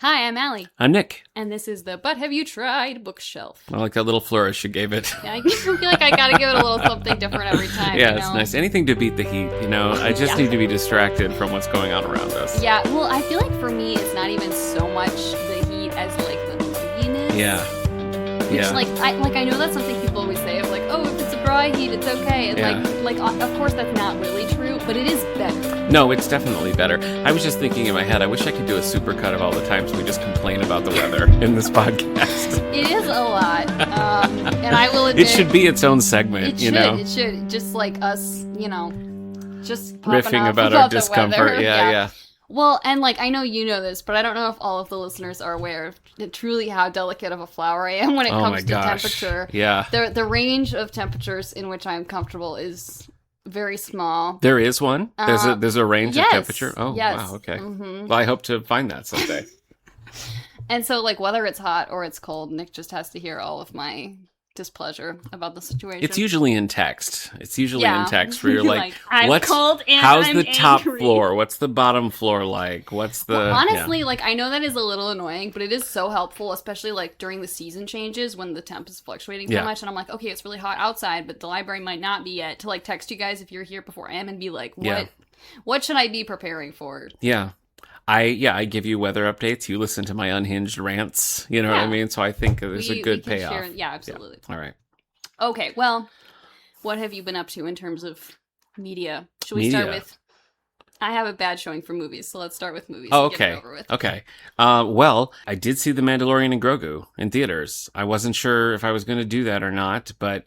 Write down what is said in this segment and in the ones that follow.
Hi, I'm Ally. I'm Nick. And this is the But Have You Tried bookshelf. I like that little flourish you gave it. Yeah, I feel like I gotta give it a little something different every time. Yeah, it's nice. Anything to beat the heat, I just need to be distracted from what's going on around us. Yeah, well, I feel like for me, it's not even so much the heat as like the mugginess. Yeah. Which, I know that's something people always say of like, oh, if it's a dry heat, it's okay. And of course that's not really true, but it is better. No, it's definitely better. I was just thinking in my head, I wish I could do a supercut of all the times we just complain about the weather in this podcast. It is a lot. And I will admit, it should be its own segment, It should. Just like us, just riffing about our discomfort. Yeah. Well, and I know you know this, but I don't know if all of the listeners are aware of truly how delicate of a flower I am when it comes to temperature. Yeah. The range of temperatures in which I'm comfortable is very small. There is one? There's a range of temperature? Oh, yes. Wow, okay. Mm-hmm. Well, I hope to find that someday. And so, whether it's hot or it's cold, Nick just has to hear all of my displeasure about the situation. It's usually in text. In text where you're like, I'm cold and how's I'm the top angry. floor? What's the bottom floor like? What's the... Well, honestly, I know that is a little annoying, but it is so helpful, especially during the season changes when the temp is fluctuating so much, and I'm like, okay, it's really hot outside, but the library might not be yet, to text you guys if you're here before I am and be like, what should I be preparing for? Yeah. I give you weather updates. You listen to my unhinged rants. You know what I mean? So I think there's a good payoff. Yeah, absolutely. Yeah. All right. Okay, well, what have you been up to in terms of media? Should we start with... I have a bad showing for movies, so let's start with movies. Oh, okay. Get it over with. Okay. Well, I did see The Mandalorian and Grogu in theaters. I wasn't sure if I was going to do that or not, but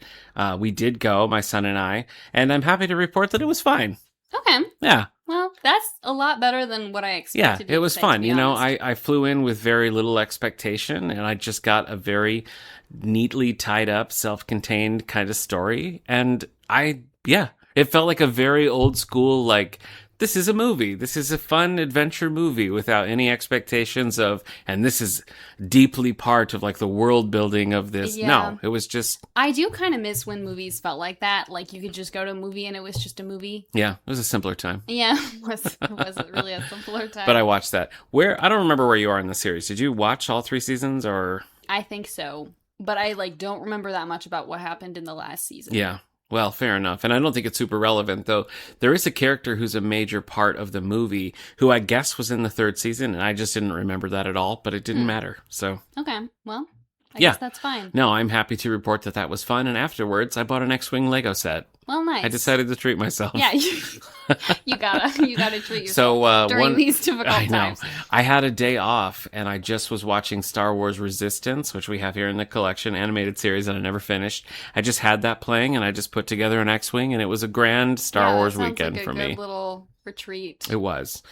we did go, my son and I, and I'm happy to report that it was fine. Okay. Yeah. Well, that's a lot better than what I expected. Yeah, it was fun. I flew in with very little expectation, and I just got a very neatly tied up, self-contained kind of story. And it felt like a very old school, this is a movie. This is a fun adventure movie without any expectations of, and this is deeply part of the world building of this. Yeah. No, it was just... I do kind of miss when movies felt like that. You could just go to a movie and it was just a movie. Yeah, it was a simpler time. Yeah, it wasn't really a simpler time. But I watched that. I don't remember where you are in the series. Did you watch all 3 seasons or? I think so. But I don't remember that much about what happened in the last season. Yeah. Well, fair enough. And I don't think it's super relevant, though. There is a character who's a major part of the movie who I guess was in the 3rd season, and I just didn't remember that at all, but it didn't matter. So. Okay. Well, I guess that's fine. No, I'm happy to report that was fun. And afterwards, I bought an X-Wing Lego set. Well, nice. I decided to treat myself. Yeah, you gotta treat yourself during these difficult times. I had a day off, and I just was watching Star Wars Resistance, which we have here in the collection, animated series that I never finished. I just had that playing, and I just put together an X-Wing, and it was a grand Star Wars weekend for me. Good little retreat. It was.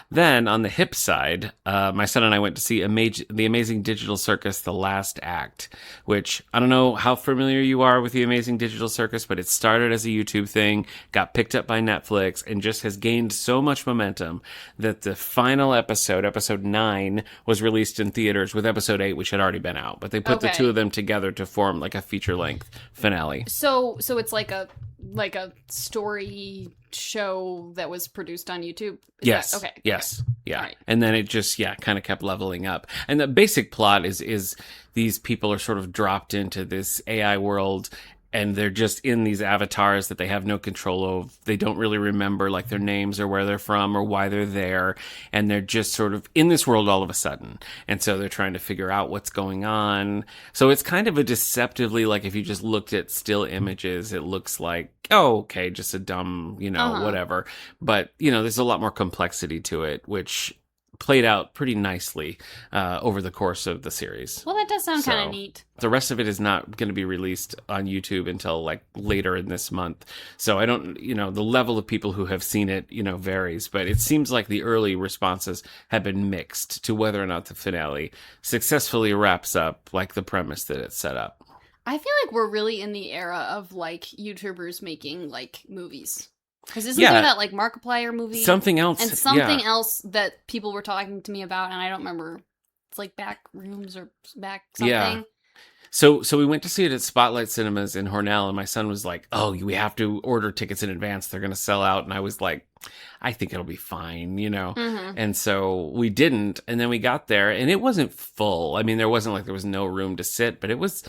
Then, on the hip side, my son and I went to see The Amazing Digital Circus, The Last Act, which, I don't know how familiar you are with The Amazing Digital Circus, but it started as a YouTube thing, got picked up by Netflix, and just has gained so much momentum that the final episode 9, was released in theaters with episode 8, which had already been out. But they put the two of them together to form a feature-length finale. So it's like a story show that was produced on YouTube? Yes. Okay. Yes. Yeah. Right. And then it just, kind of kept leveling up. And the basic plot is these people are sort of dropped into this AI world, and they're just in these avatars that they have no control of. They don't really remember their names or where they're from or why they're there. And they're just sort of in this world all of a sudden. And so they're trying to figure out what's going on. So it's kind of a deceptively, if you just looked at still images, it looks like, oh, okay, just a dumb, whatever. But, there's a lot more complexity to it, which played out pretty nicely over the course of the series. Well, that does sound kind of neat. The rest of it is not going to be released on YouTube until later in this month. So I don't, the level of people who have seen it, varies, but it seems like the early responses have been mixed to whether or not the finale successfully wraps up the premise that it set up. I feel like we're really in the era of YouTubers making movies. Because isn't there that Markiplier movie? Something else. And something else that people were talking to me about, and I don't remember. It's Back Rooms or Back something. So we went to see it at Spotlight Cinemas in Hornell, and my son was like, "Oh, we have to order tickets in advance. They're going to sell out." And I was like, "I think it'll be fine, you know." Mm-hmm. And so we didn't, and then we got there, and it wasn't full. I mean, there was no room to sit, but it was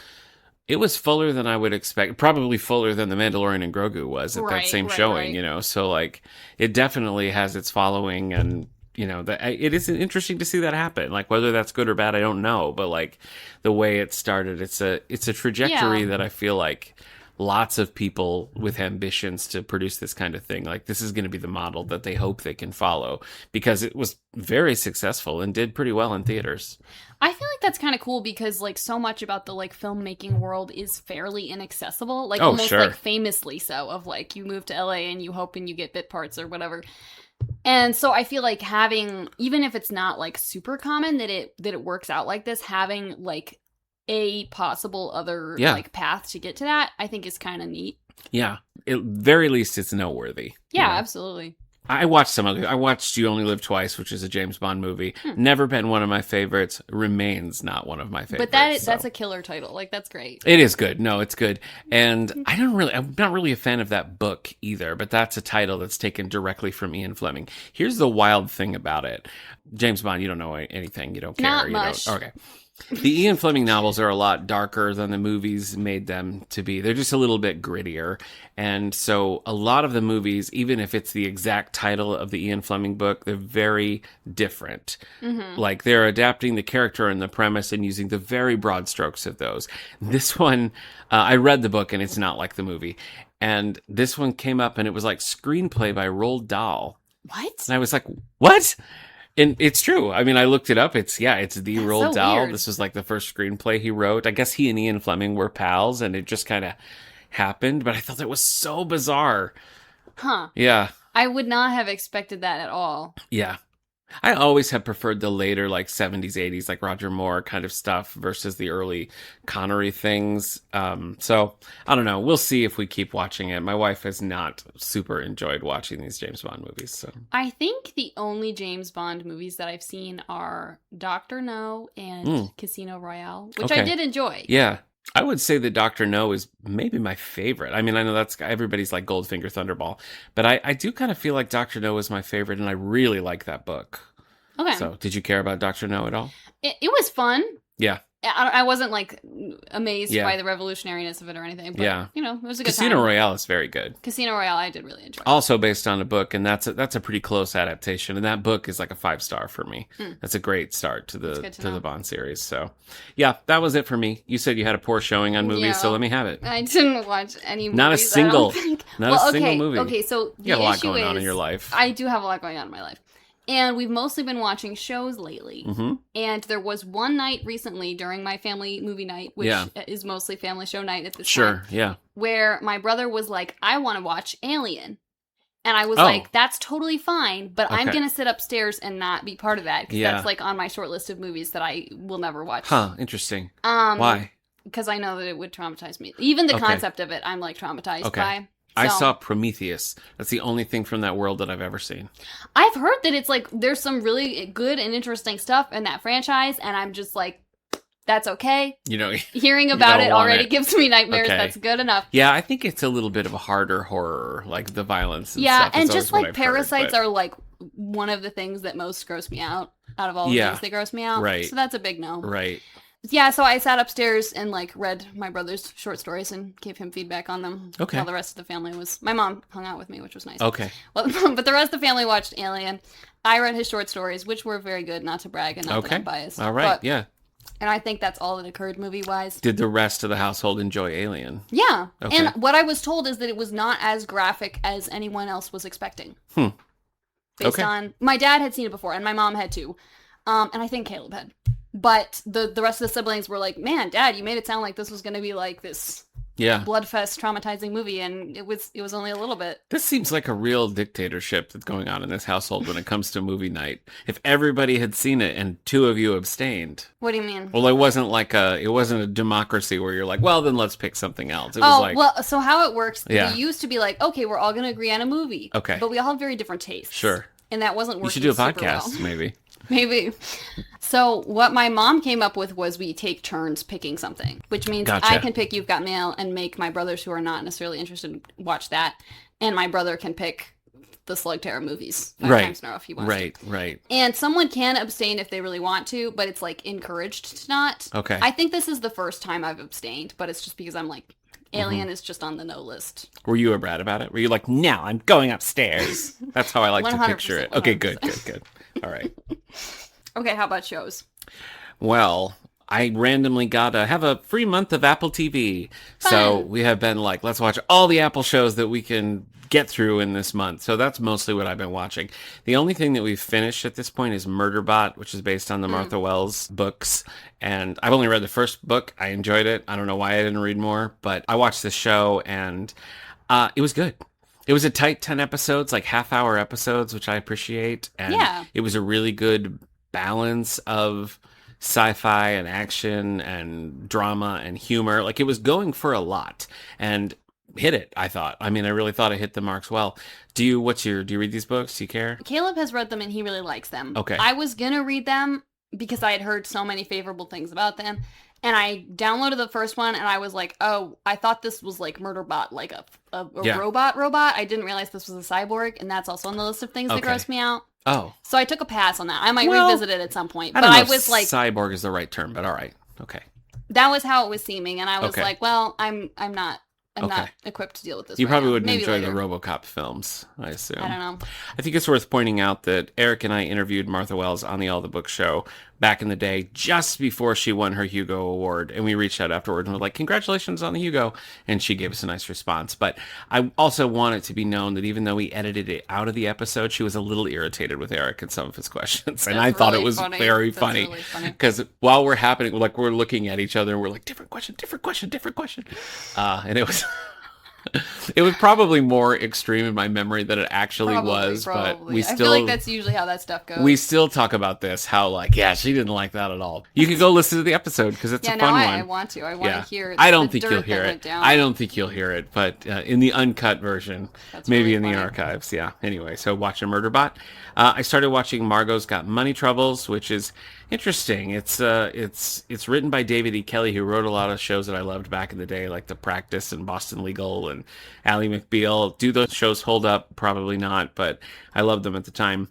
fuller than I would expect. Probably fuller than the Mandalorian and Grogu was at that same showing, you know. So like, it definitely has its following, and you know, it is interesting to see that happen. Like, whether that's good or bad, I don't know. But like, the way it started, it's a trajectory that I feel like lots of people with ambitions to produce this kind of thing, like, this is going to be the model that they hope they can follow, because it was very successful and did pretty well in theaters. I feel like that's kind of cool because, like, so much about the, like, filmmaking world is fairly inaccessible. Like, almost, like, famously so, of, like, you move to LA and you hope and you get bit parts or whatever. And so I feel like having, even if it's not, like, super common that it works out like this, having, like, a possible other, like, path to get to that, I think is kind of neat. Yeah. At very least, it's noteworthy. Yeah, absolutely. I watched I watched You Only Live Twice, which is a James Bond movie. Never been one of my favorites. Remains not one of my favorites. But that's a killer title. Like, that's great. It is good. No, it's good. And I'm not really a fan of that book either, but that's a title that's taken directly from Ian Fleming. Here's the wild thing about it. James Bond, you don't know anything. You don't care. Not much. Okay. The Ian Fleming novels are a lot darker than the movies made them to be. They're just a little bit grittier. And so a lot of the movies, even if it's the exact title of the Ian Fleming book, they're very different. Mm-hmm. Like, they're adapting the character and the premise and using the very broad strokes of those. This one, I read the book and it's not like the movie. And this one came up and it was like screenplay by Roald Dahl. What? And I was like, what? And it's true. I mean, I looked it up. It's the Roald Dahl. Weird. This was like the first screenplay he wrote. I guess he and Ian Fleming were pals, and it just kind of happened. But I thought that was so bizarre. Huh. Yeah. I would not have expected that at all. Yeah. I always have preferred the later, like, 70s, 80s, like Roger Moore kind of stuff versus the early Connery things. So, I don't know. We'll see if we keep watching it. My wife has not super enjoyed watching these James Bond movies. So I think the only James Bond movies that I've seen are Dr. No and Casino Royale, which I did enjoy. Yeah. I would say that Dr. No is maybe my favorite. I mean, I know that's everybody's like Goldfinger Thunderball, but I do kind of feel like Dr. No is my favorite, and I really like that book. Okay. So, did you care about Dr. No at all? It was fun. Yeah. I wasn't, like, amazed by the revolutionariness of it or anything, but, you know, it was a good Casino Royale is very good. Casino Royale, I did really enjoy. Also based on a book, and that's a pretty close adaptation, and that book is like a 5-star for me. That's a great start to the Bond series. So, yeah, that was it for me. You said you had a poor showing on movies, so let me have it. I didn't watch any movies. Not a single movie. Okay, so the you have a lot issue going on in your life. I do have a lot going on in my life. And we've mostly been watching shows lately. Mm-hmm. And there was one night recently during my family movie night, which is mostly family show night at this time. Sure, where my brother was like, I want to watch Alien. And I was like, that's totally fine, but I'm going to sit upstairs and not be part of that. Because that's like on my short list of movies that I will never watch. Huh, interesting. Why? Because I know that it would traumatize me. Even the concept of it, I'm like traumatized by. So, I saw Prometheus. That's the only thing from that world that I've ever seen. I've heard that it's like, there's some really good and interesting stuff in that franchise, and I'm just like, that's okay. You know, hearing about it already gives me nightmares. Okay. That's good enough. Yeah, I think it's a little bit of a harder horror, like the violence and stuff. Yeah, and just like parasites are like one of the things that most gross me out of all the things that gross me out. Right. So that's a big no. Right. Yeah, so I sat upstairs and, like, read my brother's short stories and gave him feedback on them. Okay. While the rest of the family was... My mom hung out with me, which was nice. Okay. Well, but the rest of the family watched Alien. I read his short stories, which were very good, not to brag and not that I'm biased. All right, yeah. And I think that's all that occurred movie-wise. Did the rest of the household enjoy Alien? Yeah. Okay. And what I was told is that it was not as graphic as anyone else was expecting. Based on... My dad had seen it before, and my mom had too. And I think Caleb had. But the rest of the siblings were like, man, Dad, you made it sound like this was going to be like this bloodfest, traumatizing movie, and it was only a little bit. This seems like a real dictatorship that's going on in this household when it comes to movie night. If everybody had seen it and 2 of you abstained. What do you mean? Well, it wasn't a democracy where you're like, well, then let's pick something else. It was like, well, so how it works, we used to be like, okay, we're all going to agree on a movie. Okay. But we all have very different tastes. Sure. And that wasn't working. You should do a podcast, maybe. Maybe. So what my mom came up with was we take turns picking something, which means Gotcha. I can pick You've Got Mail and make my brothers who are not necessarily interested watch that, and my brother can pick the Slug Terror movies 5 times in a row if he wants to. Right. And someone can abstain if they really want to, but it's like encouraged to not. Okay. I think this is the first time I've abstained, but it's just because I'm like, Alien is just on the no list. Were you a brat about it? Were you like, no, I'm going upstairs? That's how I like to picture it. 100%. Okay, good. All right. Okay, how about shows? Well, I randomly have a free month of Apple TV. Fun. So we have been like, let's watch all the Apple shows that we can get through in this month. So that's mostly what I've been watching. The only thing that we've finished at this point is Murderbot, which is based on the Martha Wells books. And I've only read the first book. I enjoyed it. I don't know why I didn't read more, but I watched this show and it was good. It was a tight 10 episodes, like half-hour episodes, which I appreciate. And it was a really good balance of sci-fi and action and drama and humor. Like, it was going for a lot and hit it, I thought. I mean, I really thought it hit the marks well. Do you read these books? Do you care? Caleb has read them and he really likes them. Okay. I was gonna read them because I had heard so many favorable things about them. And I downloaded the first one and I was like, oh, I thought this was like Murderbot, like a robot. I didn't realize this was a cyborg, and that's also on the list of things that gross me out. Oh. So I took a pass on that. I might revisit it at some point. I don't know I was like, cyborg is the right term, but all right. Okay. That was how it was seeming, and I was like, well, I'm not equipped to deal with this. You probably now. wouldn't Maybe enjoy later. the RoboCop films, I assume. I don't know. I think it's worth pointing out that Eric and I interviewed Martha Wells on the All the Book show back in the day, just before she won her Hugo Award, and we reached out afterward and were like, congratulations on the Hugo, and she gave us a nice response. But I also want it to be known that even though we edited it out of the episode, she was a little irritated with Eric and some of his questions, and I thought it was very funny, because while we're looking at each other and we're like, different question, and it was... It was probably more extreme in my memory than it actually was, but we still... I feel like that's usually how that stuff goes. We still talk about this, how like, yeah, she didn't like that at all. You can go listen to the episode because it's a fun one. I want to. I want to hear it. I don't think you'll hear it. I don't think you'll hear it, but in the uncut version, that's maybe really in the archives. Yeah. Anyway, so watching Murderbot. I started watching Margot's Got Money Troubles, which is interesting. It's written by David E. Kelley, who wrote a lot of shows that I loved back in the day, like The Practice and Boston Legal and Ally McBeal. Do those shows hold up? Probably not, but I loved them at the time.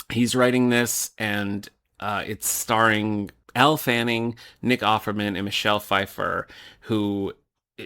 He's writing this, and it's starring Elle Fanning, Nick Offerman, and Michelle Pfeiffer, who...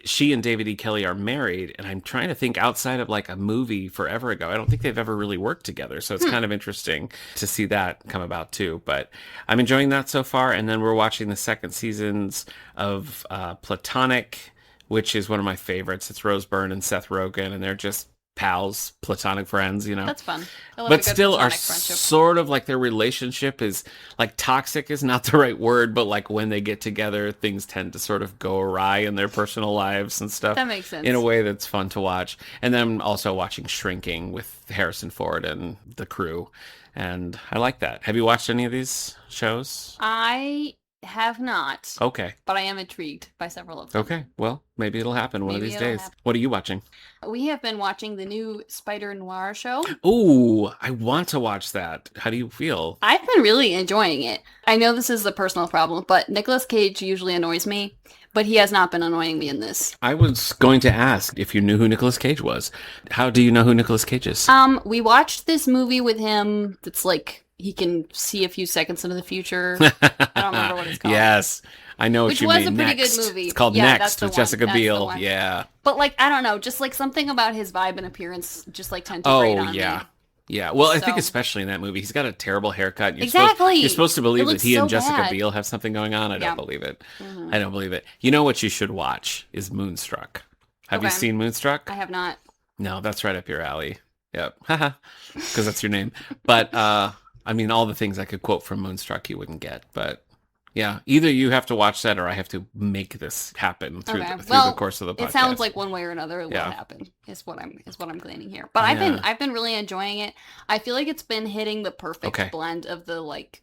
She and David E. Kelley are married, and I'm trying to think outside of like a movie forever ago. I don't think they've ever really worked together, so it's kind of interesting to see that come about too. But I'm enjoying that so far, and then we're watching the second seasons of Platonic, which is one of my favorites. It's Rose Byrne and Seth Rogen, and they're just pals, platonic friends, you know. That's fun. But still are sort of like their relationship is like toxic is not the right word, but like when they get together, things tend to sort of go awry in their personal lives and stuff. That makes sense. In a way that's fun to watch. And then I'm also watching Shrinking with Harrison Ford and the crew. And I like that. Have you watched any of these shows? I have not. Okay. But I am intrigued by several of them. Okay. Well, maybe it'll happen one of these days. What are you watching? We have been watching the new Spider Noir show. Ooh, I want to watch that. How do you feel? I've been really enjoying it. I know this is a personal problem, but Nicolas Cage usually annoys me, but he has not been annoying me in this. I was going to ask if you knew who Nicolas Cage was. How do you know who Nicolas Cage is? We watched this movie with him that's like he can see a few seconds into the future. I don't remember what it's called. Yes. I know what you mean. Which was a pretty good movie. It's called Next with Jessica Biel. Yeah. But like, I don't know, just like something about his vibe and appearance just like tend to grate on me. Yeah. Well, I think especially in that movie, he's got a terrible haircut. You're supposed to believe that he and Jessica Biel have something going on. I don't believe it. Mm-hmm. I don't believe it. You know what you should watch is Moonstruck. Have you seen Moonstruck? I have not. No, that's right up your alley. Yep. Because that's your name. But, I mean, all the things I could quote from Moonstruck you wouldn't get, but yeah, either you have to watch that or I have to make this happen through the course of the podcast. It sounds like one way or another it will happen. Is what I'm gleaning here. But I've been really enjoying it. I feel like it's been hitting the perfect blend of the like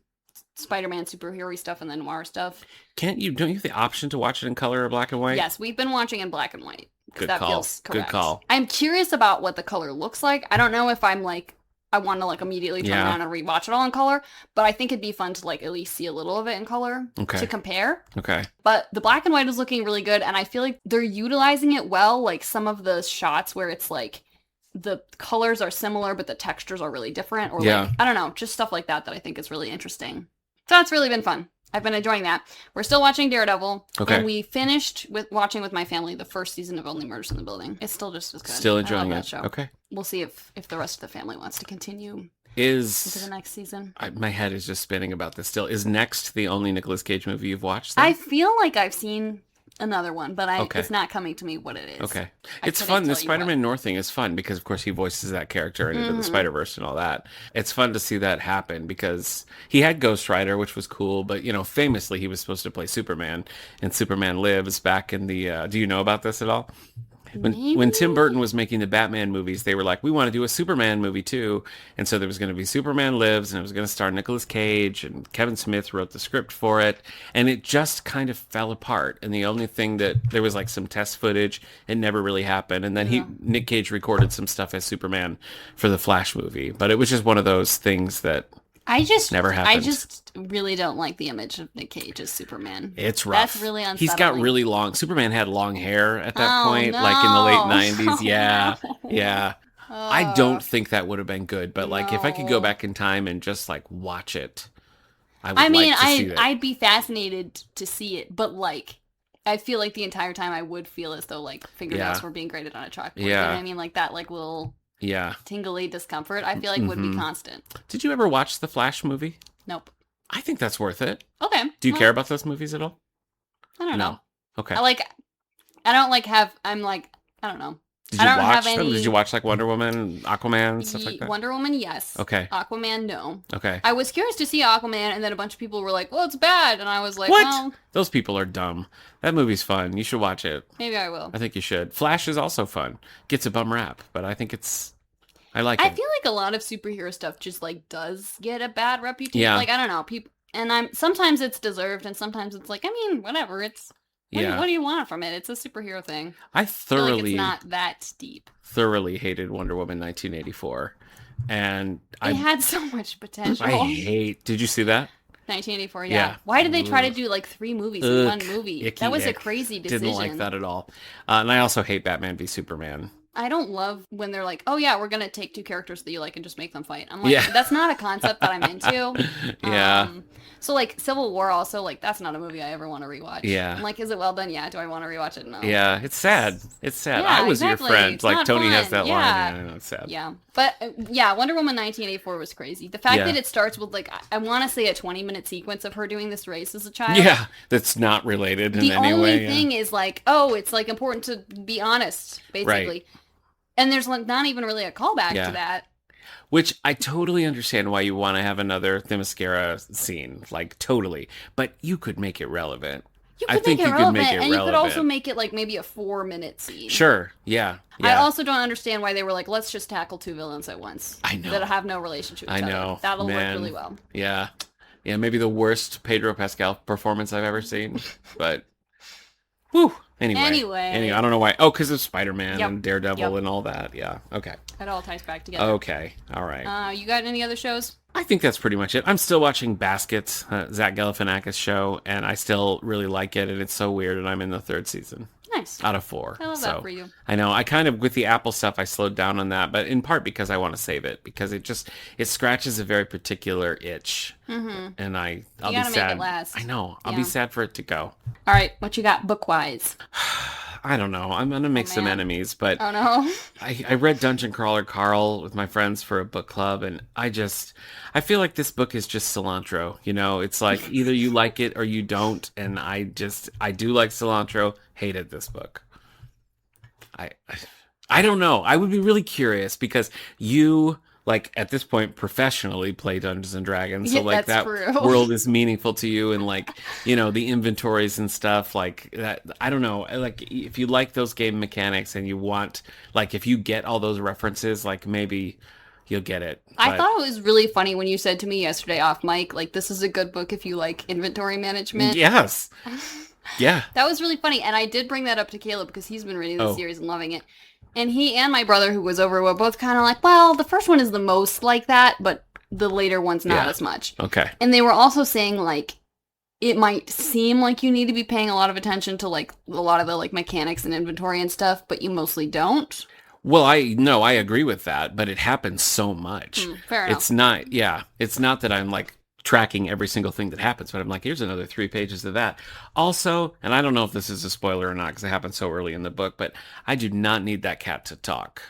Spider-Man superhero stuff and the noir stuff. Don't you have the option to watch it in color or black and white? Yes, we've been watching in black and white. Good call. Feels correct. Good call. I'm curious about what the color looks like. I don't know if I'm like I want to like immediately turn around and rewatch it all in color. But I think it'd be fun to like at least see a little of it in color to compare. Okay. But the black and white is looking really good, and I feel like they're utilizing it well. Like some of the shots where it's like the colors are similar, but the textures are really different, or like I don't know, just stuff like that I think is really interesting. So it's really been fun. I've been enjoying that. We're still watching Daredevil. Okay. And we finished watching with my family the first season of Only Murders in the Building. It's still just as good. Still enjoying that show. Okay. We'll see if the rest of the family wants to continue into the next season. My head is just spinning about this still. Is Next the only Nicolas Cage movie you've watched then? I feel like I've seen another one, but it's not coming to me what it is. Okay. It's fun. The Spider-Man Noir thing is fun because, of course, he voices that character in Into the Spider-Verse and all that. It's fun to see that happen because he had Ghost Rider, which was cool, but, you know, famously he was supposed to play Superman, and Superman Lives back in the... do you know about this at all? When Tim Burton was making the Batman movies, they were like, we want to do a Superman movie too. And so there was going to be Superman Lives, and it was going to star Nicolas Cage, and Kevin Smith wrote the script for it. And it just kind of fell apart. And the only thing that there was like some test footage, it never really happened. And then Nick Cage recorded some stuff as Superman for the Flash movie. But it was just one of those things that never happened. I just really don't like the image of Nick Cage as Superman. It's rough. That's really unsettling. He's got really long... Superman had long hair at that point, like in the late 90s. Yeah. Yeah. I don't think that would have been good, but like if I could go back in time and just like watch it, I would like to see that. I'd be fascinated to see it, but like I feel like the entire time I would feel as though like fingernails were being grated on a chalkboard. Yeah. You know what I mean? Like that like little... tingly discomfort, I feel like would be constant. Did you ever watch the Flash movie? Nope. I think that's worth it. Okay. Do you care about those movies at all? I don't know. Okay. I don't know. Did you watch them? Did you watch like Wonder Woman, Aquaman, stuff like that? Wonder Woman, yes. Okay. Aquaman, no. Okay. I was curious to see Aquaman, and then a bunch of people were like, well, it's bad. And I was like, what? Well... Those people are dumb. That movie's fun. You should watch it. Maybe I will. I think you should. Flash is also fun. Gets a bum rap, but I think I like it. I feel like a lot of superhero stuff just like does get a bad reputation. Yeah. Like I don't know, people, and sometimes it's deserved, and sometimes it's like, I mean, whatever. It's what do you want from it? It's a superhero thing. I feel like it's not that deep. Thoroughly hated Wonder Woman 1984, and it had so much potential. Did you see that? 1984, yeah. Why did they try to do like 3 movies in one movie? That was a crazy decision. Didn't like that at all. And I also hate Batman v Superman. I don't love when they're like, oh yeah, we're going to take 2 characters that you like and just make them fight. I'm like, that's not a concept that I'm into. So like Civil War also, like that's not a movie I ever want to rewatch. Yeah. I'm like, is it well done? Yeah. Do I want to rewatch it? No. Yeah. It's sad. It's sad. I was your friend. It's like Tony has that line. Yeah, I know, it's sad. Yeah. But Wonder Woman 1984 was crazy. The fact that it starts with like, I want to say a 20-minute sequence of her doing this race as a child. Yeah. That's not related in any way. The only thing is like, oh, it's like important to be honest, basically. Right. And there's like not even really a callback to that. Which I totally understand why you want to have another Themyscira scene. Like, totally. But you could make it relevant. I think you could make it relevant. And you could also make it like maybe a 4-minute scene. Sure. Yeah. I also don't understand why they were like, let's just tackle 2 villains at once. I know. That have no relationship to each other. That'll work really well. Yeah. Yeah, maybe the worst Pedro Pascal performance I've ever seen. But, whew. Anyway, I don't know why. Oh, because of Spider-Man and Daredevil and all that. Yeah. Okay. It all ties back together. Okay. All right. You got any other shows? I think that's pretty much it. I'm still watching Baskets, Zach Galifianakis show, and I still really like it, and it's so weird, and I'm in the 3rd season. Nice. Out of 4. I love that for you. I know. I kind of, with the Apple stuff, I slowed down on that, but in part because I want to save it, because it scratches a very particular itch, and I'll be sad. Make it last. I know. I'll be sad for it to go. All right. What you got book-wise? I don't know. I'm going to make some enemies, but oh, no. I read Dungeon Crawler Carl with my friends for a book club, and I feel like this book is just cilantro. You know, it's like either you like it or you don't, and I do like cilantro, hated this book. I don't know. I would be really curious because you... like at this point professionally play Dungeons and Dragons, so like that world is meaningful to you, and like, you know, the inventories and stuff like that. I don't know, like if you like those game mechanics and you want, like, if you get all those references, like maybe you'll get it. I thought it was really funny when you said to me yesterday off mic, like, this is a good book if you like inventory management. Yes. Yeah. That was really funny, and I did bring that up to Caleb because he's been reading the series and loving it. And he and my brother who was over were both kind of like, well, the first one is the most like that, but the later one's not as much. Okay. And they were also saying, like, it might seem like you need to be paying a lot of attention to, like, a lot of the, like, mechanics and inventory and stuff, but you mostly don't. Well, I agree with that, but it happens so much. Fair enough. It's not that I'm, like, tracking every single thing that happens, but I'm like, here's another 3 pages of that. Also, and I don't know if this is a spoiler or not because it happened so early in the book, but I do not need that cat to talk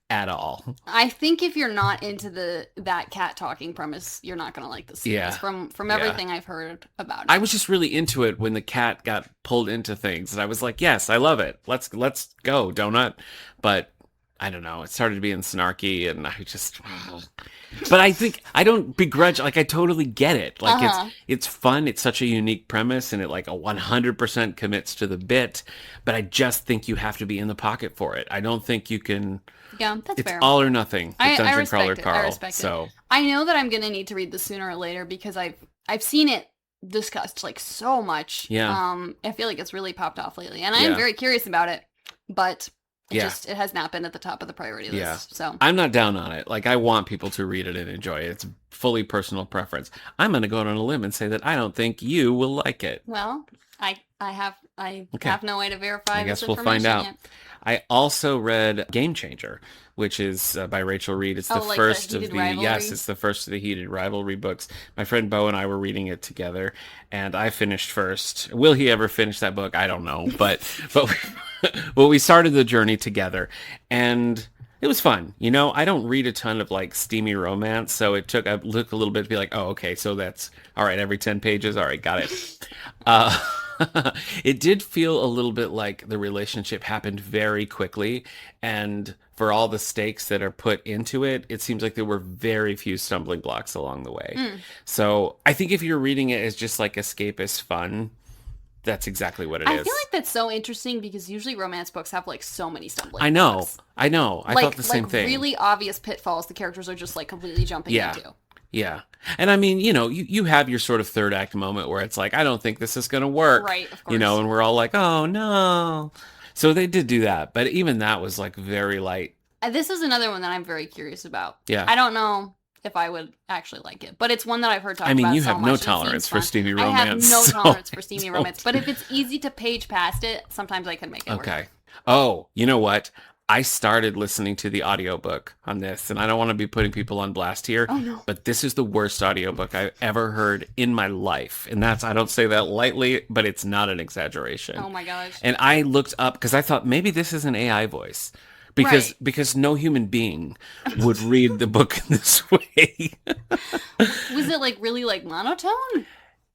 at all. I think if you're not into that cat talking premise, you're not going to like this series. Yeah. From everything I've heard about it. I was just really into it when the cat got pulled into things, and I was like, yes, I love it. Let's go, Donut. But I don't know. It started being snarky, and I just... But I think I don't begrudge. Like, I totally get it. Like, it's fun. It's such a unique premise, and it like a 100% commits to the bit. But I just think you have to be in the pocket for it. I don't think you can. Yeah, that's it's fair. It's all or nothing. I Dungeon respect Crawler it. Carl. I respect so. it. I know that I'm gonna need to read this sooner or later because I've seen it discussed like so much. Yeah. I feel like it's really popped off lately, and I am very curious about it, but. It has not been at the top of the priority list. Yeah. So I'm not down on it. Like, I want people to read it and enjoy it. It's fully personal preference. I'm going to go out on a limb and say that I don't think you will like it. Well, I have no way to verify. I guess we'll find out. Yet. I also read Game Changer, which is by Rachel Reed. It's the first of the it's the first of the Heated Rivalry books. My friend Bo and I were reading it together, and I finished first. Will he ever finish that book? I don't know, but well, we started the journey together, and it was fun. You know, I don't read a ton of like steamy romance, so it took a little bit to be like, oh, okay, so that's all right. Every 10 pages, all right, got it. It did feel a little bit like the relationship happened very quickly, and for all the stakes that are put into it, it seems like there were very few stumbling blocks along the way. So I think if you're reading it as just like escapist fun, that's exactly what it is. I feel like that's so interesting because usually romance books have like so many stumbling blocks. I know. I thought the same thing. Really obvious pitfalls the characters are just like completely jumping into. Yeah. And I mean, you know, you have your sort of third act moment where it's like, I don't think this is going to work. Right, of course. You know, and we're all like, oh, no. So they did do that. But even that was like very light. This is another one that I'm very curious about. Yeah. I don't know if I would actually like it, but it's one that I've heard talked about. I mean, you so have much, no tolerance for steamy romance. I have no tolerance for steamy romance. But if it's easy to page past it, sometimes I can make it work. Okay. Oh, you know what? I started listening to the audiobook on this, and I don't want to be putting people on blast here, but this is the worst audiobook I've ever heard in my life. And I don't say that lightly, but it's not an exaggeration. Oh my gosh. And I looked up because I thought maybe this is an AI voice. Because no human being would read the book in this way. Was it like really like monotone?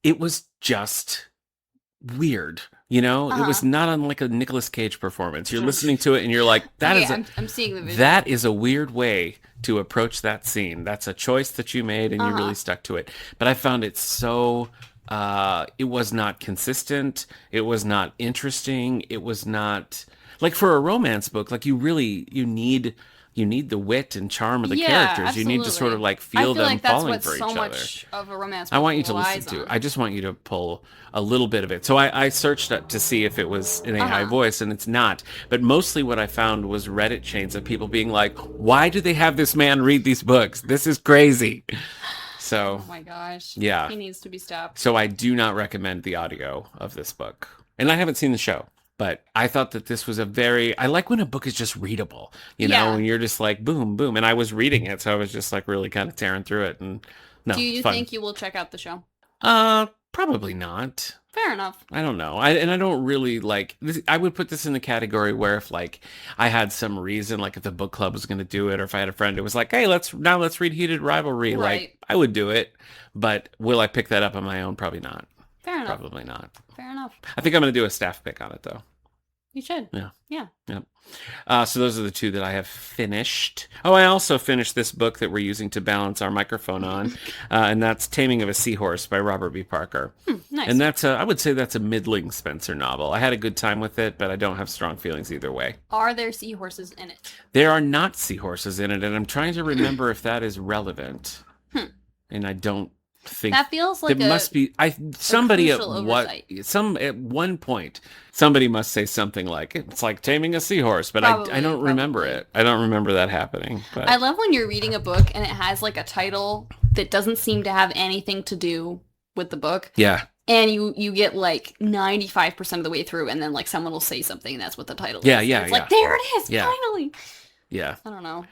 It was just weird. You know, it was not unlike a Nicolas Cage performance. You're listening to it and you're like, I'm seeing the vision. That is a weird way to approach that scene. That's a choice that you made and you really stuck to it. But I found it so, it was not consistent. It was not interesting. It was not, like for a romance book, like you need the wit and charm of the characters. Absolutely. You need to sort of like feel them falling for each other. Much of a romance book I want you to listen to. I just want you to pull a little bit of it. So I searched up to see if it was an AI voice, and it's not. But mostly what I found was Reddit chains of people being like, "Why do they have this man read these books? This is crazy." So, oh my gosh, yeah, he needs to be stopped. So I do not recommend the audio of this book, and I haven't seen the show. But I thought that this was I like when a book is just readable, you know, and you're just like, boom, boom. And I was reading it, so I was just like really kind of tearing through it. And do you think you will check out the show? Probably not. Fair enough. I don't know. I don't really like this. I would put this in the category where if like I had some reason, like if the book club was going to do it, or if I had a friend who was like, hey, let's read Heated Rivalry. Right. Like I would do it. But will I pick that up on my own? Probably not. Fair enough. Probably not. Fair enough. I think I'm going to do a staff pick on it though. You should. Yeah. Yeah. Yep. So those are the two that I have finished. Oh, I also finished this book that we're using to balance our microphone on, and that's Taming of a Seahorse by Robert B. Parker. Nice. And I would say that's a middling Spencer novel. I had a good time with it, but I don't have strong feelings either way. Are there seahorses in it? There are not seahorses in it, and I'm trying to remember if that is relevant. And I don't think that feels like there must be somebody at crucial what oversight. at one point somebody must say something like it's like taming a seahorse, but I don't remember it. I don't remember that happening. But I love when you're reading a book and it has like a title that doesn't seem to have anything to do with the book. Yeah. And you get like 95% of the way through, and then like someone will say something, and that's what the title Yeah, is. yeah, And it's yeah. like, there it is, Yeah. finally. Yeah. I don't know.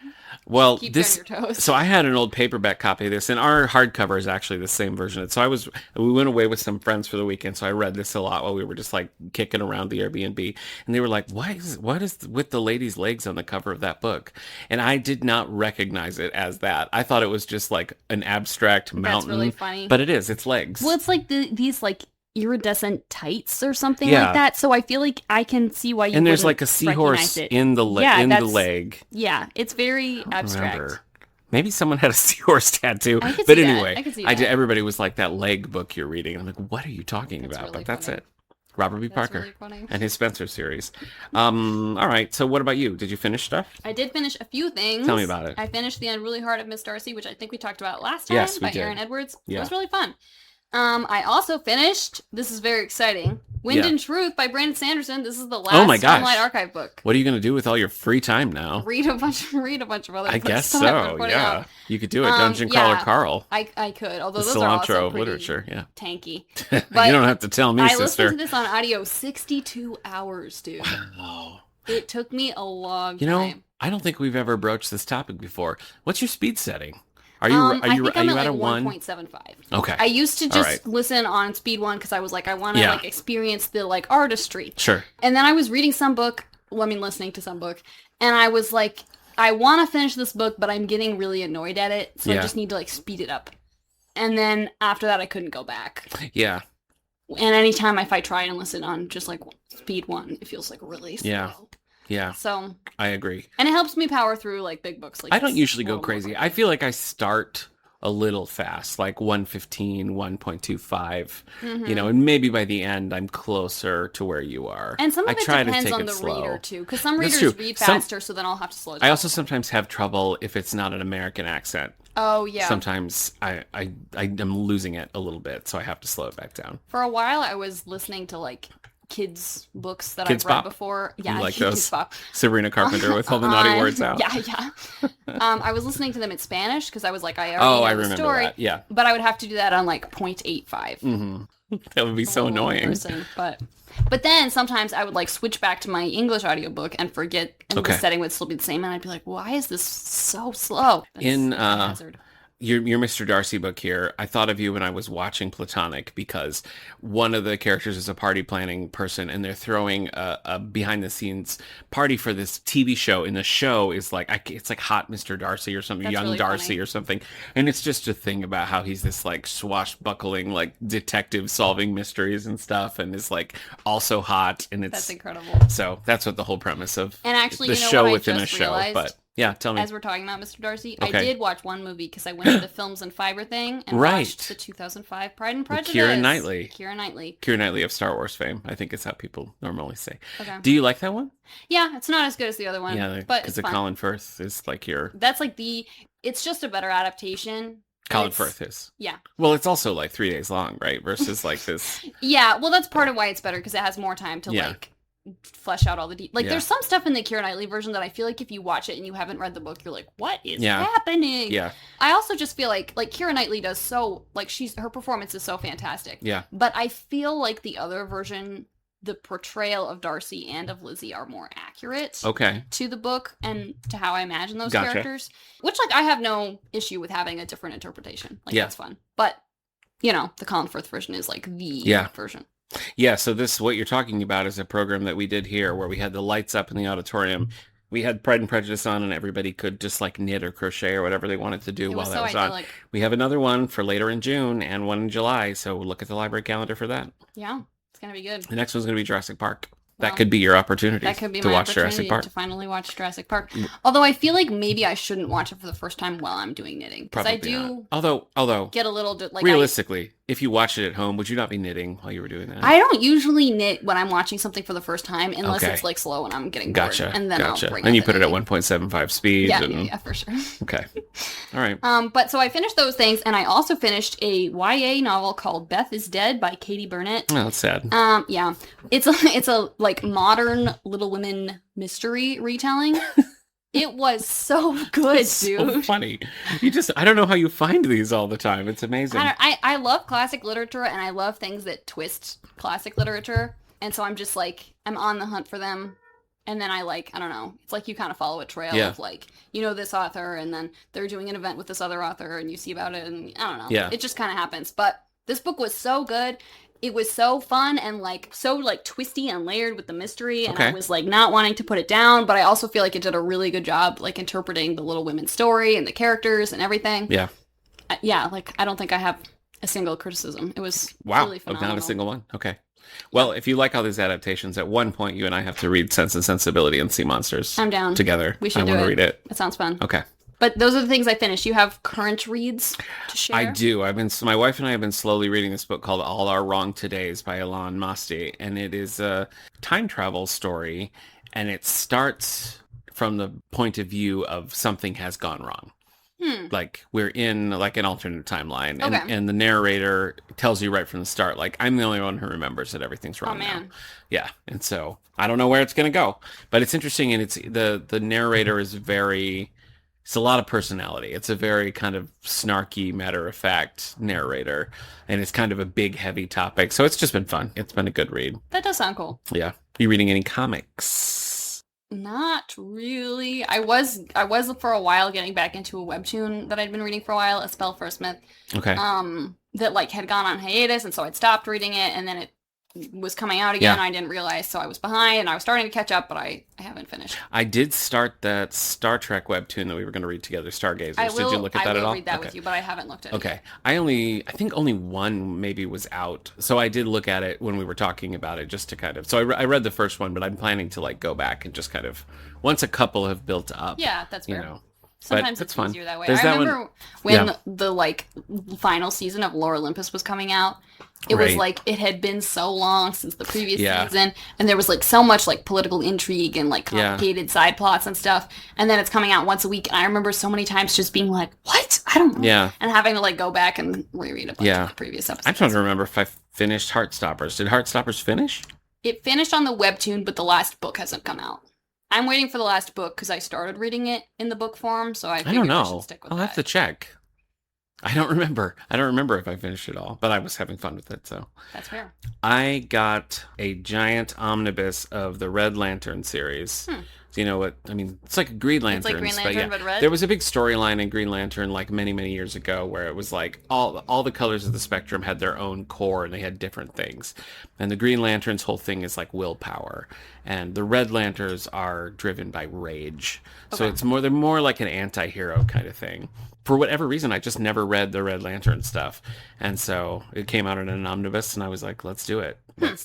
Well, Keep this. you on your toes. So I had an old paperback copy of this, and our hardcover is actually the same version. So we went away with some friends for the weekend, so I read this a lot while we were just like kicking around the Airbnb, and they were like, what is with the lady's legs on the cover of that book? And I did not recognize it as that. I thought it was just like an abstract mountain. That's really funny. But it is. It's legs. Well, it's like these like iridescent tights or something Yeah. like that. So I feel like I can see why you and there's wouldn't like a seahorse recognize it. in the Yeah, leg. Yeah, it's very abstract. Remember. Maybe someone had a seahorse tattoo. I could But see that. anyway, I could see that. everybody was like, that leg book you're reading. And I'm like, what are you talking That's about? really But that's funny. it. Robert B. That's Parker really funny. and his Spencer series. All right. So what about you? Did you finish stuff? I did finish a few things. Tell me about it. I finished The Unruly Heart of Miss Darcy, which I think we talked about last time Yes, we by did. Aaron Edwards. Yeah. It was really fun. I also finished, this is very exciting, Wind and Truth by Brandon Sanderson. This is the last my gosh. Stormlight Archive book. What are you going to do with all your free time now? Read a bunch of other I books guess that I've been so. putting Yeah. out. You could do it. Dungeon Crawler Carl. I could, although The those are also cilantro of pretty literature. Yeah. tanky. You But don't have to tell me, I sister. listened to this on audio 62 hours, dude. Wow. It took me a long You know, time. I don't think we've ever broached this topic before. What's your speed setting? Are you I think I'm at at a like 1? 1.75. Okay. I used to All just right. listen on speed 1 because I was like, I want to Yeah. like experience the like artistry. Sure. And then I was reading some book, listening to some book, and I was like, I want to finish this book, but I'm getting really annoyed at it, so I Yeah. just need to like speed it up. And then after that, I couldn't go back. Yeah. And anytime if I try and listen on just like speed 1, it feels like really slow. Yeah. Yeah. So, I agree. and it helps me power through like big books. Like I don't this usually a go little more crazy. quickly. I feel like I start a little fast, like 1:15, 1.25, you know, and maybe by the end I'm closer to where you are. And some of I it try to depends take on it the slow. reader too, because some That's readers true. read Some- faster, so then I'll have to slow it I down. also sometimes have trouble if it's not an American accent. Oh yeah. Sometimes I'm losing it a little bit, so I have to slow it back down. For a while, I was listening to like kids books that Kids I've read Bop? before. You Yeah, like Kids those? Bop. Sabrina Carpenter with all the naughty words out. Yeah. I was listening to them in Spanish because I was like, I Oh, already I know the remember story. that. Yeah. But I would have to do that on like 0.85. Hmm. That would be so A little annoying. embarrassing, But then sometimes I would like switch back to my English audiobook and forget, and Okay. the setting would still be the same, and I'd be like, why is this so slow? In, That's a hazard. Your Mr. Darcy book here, I thought of you when I was watching Platonic because one of the characters is a party planning person and they're throwing a behind the scenes party for this TV show. And the show is like, it's like Hot Mr. Darcy or something, That's Young really Darcy funny. or something. And it's just a thing about how he's this like swashbuckling, like detective solving mysteries and stuff. And is like also hot. And That's it's, incredible. so that's what the whole premise of And actually, the you know show what I within a just show. realized? But yeah, tell me. As we're talking about Mr. Darcy, Okay. I did watch one movie because I went to the Films and Fiber thing and Right. watched the 2005 Pride and Prejudice. Keira Knightley. Keira Knightley. Keira Knightley of Star Wars fame, I think is how people normally say. Okay. Do you like that one? Yeah, it's not as good as the other one, Yeah, but because it's the fun. Colin Firth is like your That's like it's just a better adaptation. Colin It's- Firth is. Yeah. Well, it's also like 3 days long, right? Versus like this. Yeah, well, that's part of why it's better because it has more time to Yeah. like flesh out all the details. Like, Yeah. there's some stuff in the Keira Knightley version that I feel like if you watch it and you haven't read the book, you're like, what is Yeah. happening? Yeah, I also just feel like Keira Knightley does so like her performance is so fantastic. yeah, But I feel like the other version, the portrayal of Darcy and of Lizzie are more accurate okay, to the book and to how I imagine those Gotcha. characters. Which like I have no issue with having a different interpretation. Like Yeah. that's fun. But you know, the Colin Firth version is like the Yeah. version. yeah. So this, what you're talking about, is a program that we did here where we had the lights up in the auditorium. We had Pride and Prejudice on, and everybody could just like knit or crochet or whatever they wanted to do It while was that so was on. idyllic. We have another one for later in June and one in July. So look at the library calendar for that. Yeah, it's gonna be good. The next one's going to be Jurassic Park. That Well, could be your opportunity That could be to my watch opportunity Jurassic Park. to finally watch Jurassic Park. Although I feel like maybe I shouldn't watch it for the first time while I'm doing knitting because I Probably do not. Although get a little like realistically, if you watch it at home, would you not be knitting while you were doing that? I don't usually knit when I'm watching something for the first time, unless Okay. it's like slow and I'm getting Gotcha. bored. And then I'll bring Then up you the put it at knitting. 1.75 speed. Yeah, for sure. Okay. All right. But so I finished those things, and I also finished a YA novel called Beth is Dead by Katie Burnett. Oh, that's sad. Yeah, it's a like modern Little Women mystery retelling. It was so good, dude. So funny. I don't know how you find these all the time. It's amazing. I love classic literature, and I love things that twist classic literature. And so I'm just like, I'm on the hunt for them. And then I don't know. It's like you kind of follow a trail of like, this author, and then they're doing an event with this other author, and you see about it, and I don't know. Yeah. It just kind of happens. But this book was so good. It was so fun and like so like twisty and layered with the mystery, and I was like not wanting to put it down, but I also feel like it did a really good job like interpreting the Little Women story and the characters and everything. Yeah. Like I don't think I have a single criticism. It was really phenomenal. Not a single one. Okay. Well, if you like all these adaptations, at one point you and I have to read Sense and Sensibility and Sea Monsters. I'm down. Together. We should I want to read it. That sounds fun. Okay. But those are the things I finished. You have current reads to share? I do. My wife and I have been slowly reading this book called All Our Wrong Todays by Ilan Masti, and it is a time travel story, and it starts from the point of view of something has gone wrong. Like we're in like an alternate timeline, and the narrator tells you right from the start, like, I'm the only one who remembers that everything's wrong now. Yeah, and so I don't know where it's going to go, but it's interesting, and it's the narrator is it's a lot of personality. It's a very kind of snarky, matter-of-fact narrator, and it's kind of a big, heavy topic, so it's just been fun. It's been a good read. That does sound cool. Yeah. You reading any comics? Not really. I was for a while getting back into a webtoon that I'd been reading for a while, A Spell for a Smith. Okay. That like had gone on hiatus, and so I'd stopped reading it, and then it was coming out again. I didn't realize, so I was behind, and I was starting to catch up, but I haven't finished. I did start that Star Trek webtoon that we were going to read together, Stargazers. Did you look at that at all? I will read that with you, but I haven't looked at it yet. I think only one maybe was out, so I did look at it when we were talking about it, just to kind of, so I read the first one, but I'm planning to like go back and just kind of, once a couple have built up. Yeah, that's fair. Sometimes it's fun. easier that way. There's I remember when the like final season of Lore Olympus was coming out. It was like it had been so long since the previous season, and there was like so much like political intrigue and like complicated side plots and stuff. And then it's coming out once a week. And I remember so many times just being like, "What? I don't know." Yeah. And having to like go back and reread a bunch of the previous episodes. I'm trying to remember if I finished Heartstoppers. Did Heartstoppers finish? It finished on the webtoon, but the last book hasn't come out. I'm waiting for the last book because I started reading it in the book form, so I don't know. I should stick with I'll that. have to check. I don't remember if I finished it all, but I was having fun with it, so. That's fair. I got a giant omnibus of the Red Lantern series. So you know what? I mean, it's like Green Lantern. It's like Green Lantern, but red? There was a big storyline in Green Lantern like many, many years ago where it was like all the colors of the spectrum had their own core and they had different things. And the Green Lantern's whole thing is like willpower. And the Red Lanterns are driven by rage. So they're more like an anti-hero kind of thing. For whatever reason, I just never read the Red Lantern stuff. And so it came out in an omnibus, and I was like, let's do it.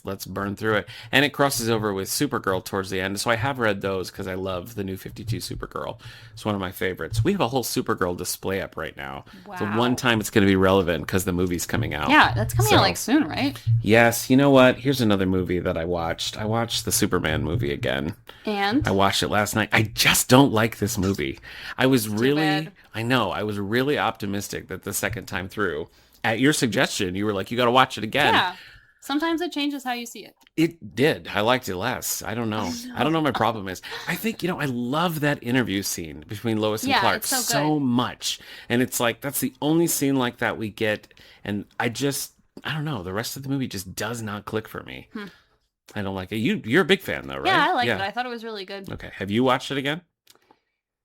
Let's burn through it. And it crosses over with Supergirl towards the end. So I have read those because I love the new 52 Supergirl. It's one of my favorites. We have a whole Supergirl display up right now. Wow. The one time it's going to be relevant because the movie's coming out. Yeah, that's coming out like soon, right? Yes. You know what? Here's another movie that I watched. I watched the Superman movie again. And? I watched it last night. I just don't like this movie. I was really optimistic that the second time through, at your suggestion, you were like, you got to watch it again. Yeah. Sometimes it changes how you see it. It did. I liked it less. I don't know. I don't know what my problem is. I think, I love that interview scene between Lois and Clark so much. And it's like, that's the only scene like that we get. And I don't know. The rest of the movie just does not click for me. I don't like it. You're a big fan though, right? Yeah, I liked it. I thought it was really good. Okay. Have you watched it again?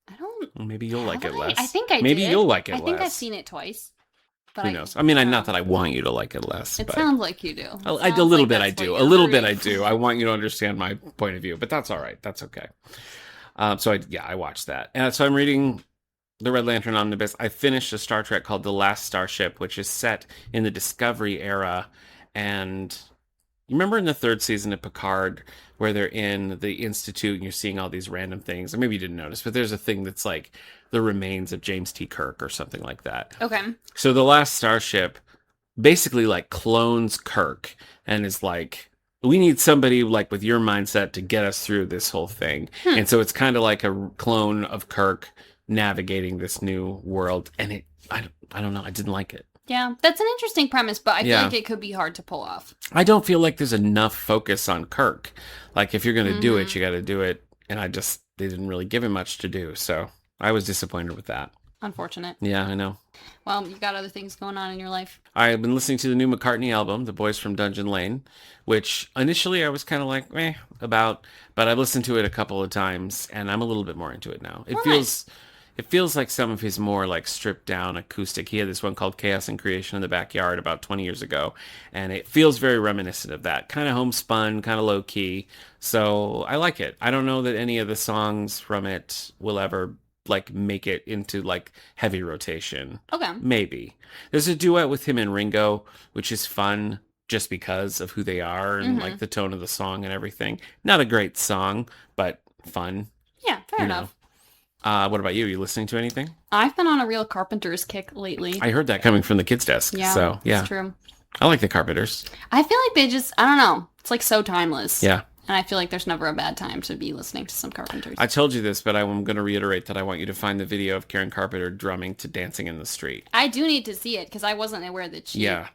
I don't. Well, maybe you'll like it less. I think I Maybe did. you'll like it less. I think I've seen it twice. But who knows? I mean, not that I want you to like it less. It sounds like you do. A little bit I do. A little bit I do. I want you to understand my point of view, but that's all right. That's okay. I watched that. And so I'm reading the Red Lantern Omnibus. I finished a Star Trek called The Last Starship, which is set in the Discovery era. And you remember in the third season of Picard where they're in the Institute and you're seeing all these random things? Or maybe you didn't notice, but there's a thing that's like the remains of James T. Kirk or something like that. Okay. So The Last Starship basically like clones Kirk and is like, we need somebody like with your mindset to get us through this whole thing. And so it's kind of like a clone of Kirk navigating this new world. And I don't know. I didn't like it. Yeah, that's an interesting premise, but I feel like it could be hard to pull off. I don't feel like there's enough focus on Kirk. Like, if you're going to do it, you got to do it. And they didn't really give him much to do. So I was disappointed with that. Unfortunate. Yeah, I know. Well, you got other things going on in your life. I've been listening to the new McCartney album, The Boys from Dungeon Lane, which initially I was kind of like, about, but I've listened to it a couple of times and I'm a little bit more into it now. It feels like some of his more like stripped down acoustic. He had this one called Chaos and Creation in the Backyard about 20 years ago. And it feels very reminiscent of that. Kind of homespun, kind of low key. So I like it. I don't know that any of the songs from it will ever like make it into like heavy rotation. Okay. Maybe. There's a duet with him and Ringo, which is fun just because of who they are and like the tone of the song and everything. Not a great song, but fun. Yeah, fair enough. What about you? Are you listening to anything? I've been on a real Carpenters kick lately. I heard that coming from the kids' desk. Yeah, so, yeah. It's true. I like the Carpenters. I feel like they just, I don't know. It's like so timeless. Yeah. And I feel like there's never a bad time to be listening to some Carpenters. I told you this, but I'm going to reiterate that I want you to find the video of Karen Carpenter drumming to Dancing in the Street. I do need to see it because I wasn't aware that she... Yeah.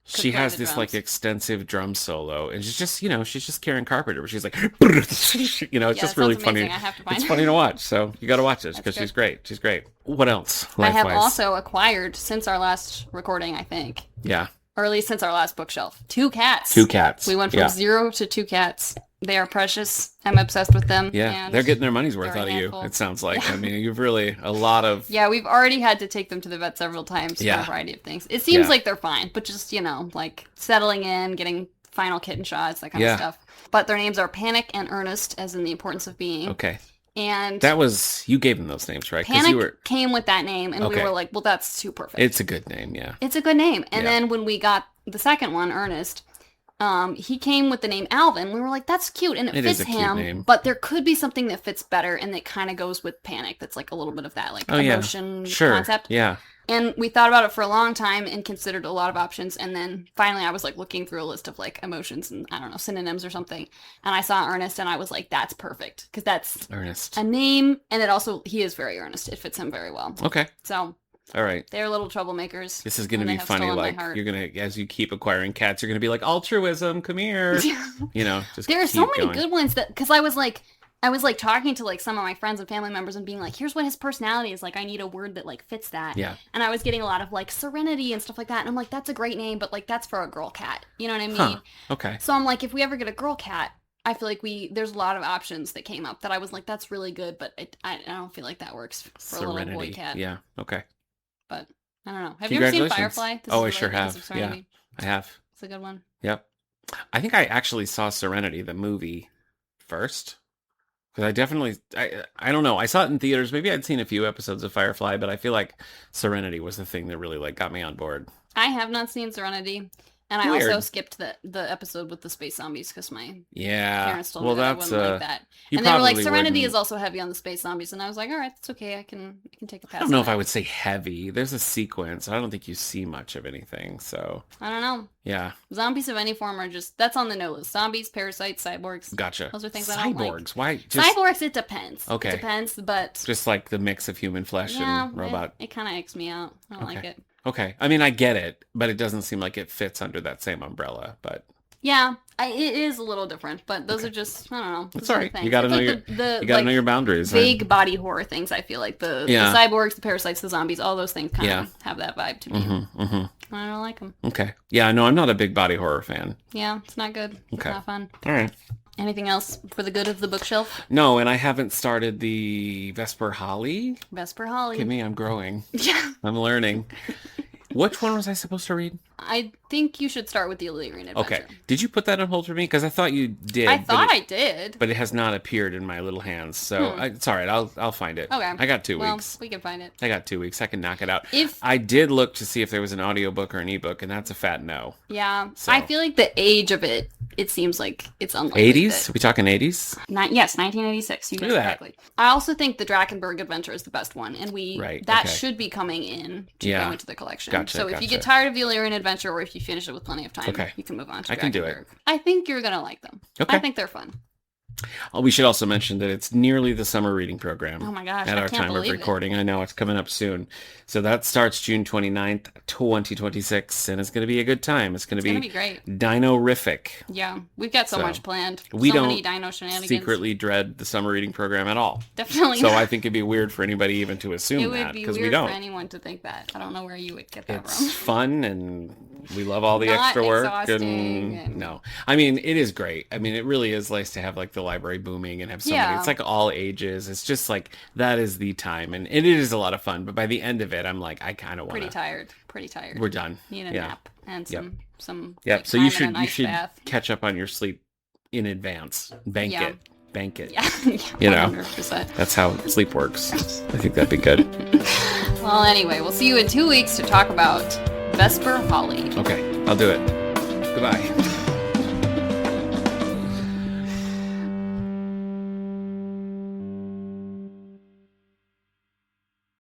She has this drums. like extensive drum solo, and she's just Karen Carpenter, where she's like, it's just really funny. I have to find it's her. funny to watch, so you got to watch it because she's great. She's great. What else? I have also acquired since our last recording, I think. Yeah. Or at least since our last bookshelf. 2 cats. 2 cats. We went from 0 to 2 cats. They are precious. I'm obsessed with them. Yeah, and they're getting their money's worth out of you, it sounds like. Yeah. I mean, you've really a lot of... Yeah, we've already had to take them to the vet several times for a variety of things. It seems like they're fine, but just, like settling in, getting final kitten shots, that kind of stuff. But their names are Panic and Ernest, as in the importance of being. Okay. And that was... You gave them those names, right? Panic came with that name, and we were like, well, that's too perfect. It's a good name, yeah. It's a good name. And then when we got the second one, Ernest... he came with the name Alvin. We were like, that's cute, and it fits him. Name. But there could be something that fits better, and that kind of goes with Panic. That's like a little bit of that, like emotion concept. Yeah. And we thought about it for a long time and considered a lot of options. And then finally, I was like looking through a list of like emotions and I don't know, synonyms or something. And I saw Ernest, and I was like, that's perfect because that's Ernest, a name, and it also he is very earnest. It fits him very well. Okay. So. All right. They're little troublemakers. This is going to be funny. Like, you're going to, as you keep acquiring cats, you're going to be like, altruism, come here. Just there are so many good ones that, because I was like talking to like some of my friends and family members and being like, here's what his personality is. Like, I need a word that like fits that. Yeah. And I was getting a lot of like Serenity and stuff like that. And I'm like, that's a great name, but like, that's for a girl cat. You know what I mean? Huh. Okay. So I'm like, if we ever get a girl cat, I feel like there's a lot of options that came up that I was like, that's really good, but I don't feel like that works for Serenity. A little boy cat. Yeah. Okay. But I don't know. Have you ever seen Firefly? I sure have. Yeah, I have. It's a good one. Yep. I think I actually saw Serenity, the movie, first. Because I don't know. I saw it in theaters. Maybe I'd seen a few episodes of Firefly, but I feel like Serenity was the thing that really like got me on board. I have not seen Serenity. And I also skipped the episode with the space zombies because my parents told me that I wouldn't like that. And they were like, Serenity is also heavy on the space zombies. And I was like, all right, that's okay. I can take a pass. I don't know if I would say heavy. There's a sequence. I don't think you see much of anything. So I don't know. Yeah. Zombies of any form are just, that's on the no list. Zombies, parasites, cyborgs. Gotcha. Those are things I don't like. Cyborgs? Why? Cyborgs, it depends. Okay. It depends, but. Just like the mix of human flesh and robot. It kind of icks me out. I don't like it. Okay. I mean, I get it, but it doesn't seem like it fits under that same umbrella, but... Yeah, it is a little different, but those are just, I don't know. It's all right. You gotta know know your boundaries. Vague body horror things, I feel like. The cyborgs, the parasites, the zombies, all those things kind of have that vibe to me. I don't like them. Okay. Yeah, no, I'm not a big body horror fan. Yeah, it's not good. It's not fun. All right. Anything else for the good of the bookshelf? No, and I haven't started the Vesper Holly. Vesper Holly. Give me, I'm growing. Yeah. I'm learning. Which one was I supposed to read? I think you should start with the Illyrian Adventure. Okay. Did you put that on hold for me? Because I thought you did. I thought I did. But it has not appeared in my little hands. So it's all right. I'll find it. Okay. I got 2 weeks. We can find it. I got 2 weeks. I can knock it out. I did look to see if there was an audiobook or an ebook, and that's a fat no. Yeah. So. I feel like the age of it it seems like it's unlikely. 80s? Are we talking 80s? Yes, 1986. You guessed Look at correctly. I also think the Drakenberg Adventure is the best one, and that okay. should be coming in to go into the collection. Gotcha, so if you get tired of the Illyrian Adventure, or if you finish it with plenty of time, you can move on to Drakenberg. I can do it. I think you're gonna like them. Okay. I think they're fun. We should also mention that it's nearly the summer reading program. Oh my gosh, at our time of recording. I know it's coming up soon. So that starts June 29th, 2026, and it's going to be a good time. It's going to be great. Dino-rific. Yeah, we've got so much planned. We don't many dino shenanigans. Secretly dread the summer reading program at all. Definitely So not. I think it'd be weird for anybody even to assume that, because we don't. It would be weird for anyone to think that. I don't know where you would get that from. It's fun, and we love all the extra work. No. I mean, it is great. I mean, it really is nice to have like the library booming and have so many. It's like all ages. It's just like, that is the time. And it is a lot of fun. But by the end of it, I'm like, I kind of want to. Pretty tired. We're done. Need a nap and some Yep. Like, so you should bath. catch up on your sleep in advance. Bank it. Yeah. You know, 100%. That's how sleep works. I think that'd be good. Well, anyway, we'll see you in 2 weeks to talk about Vesper Holly. Okay, I'll do it. Goodbye.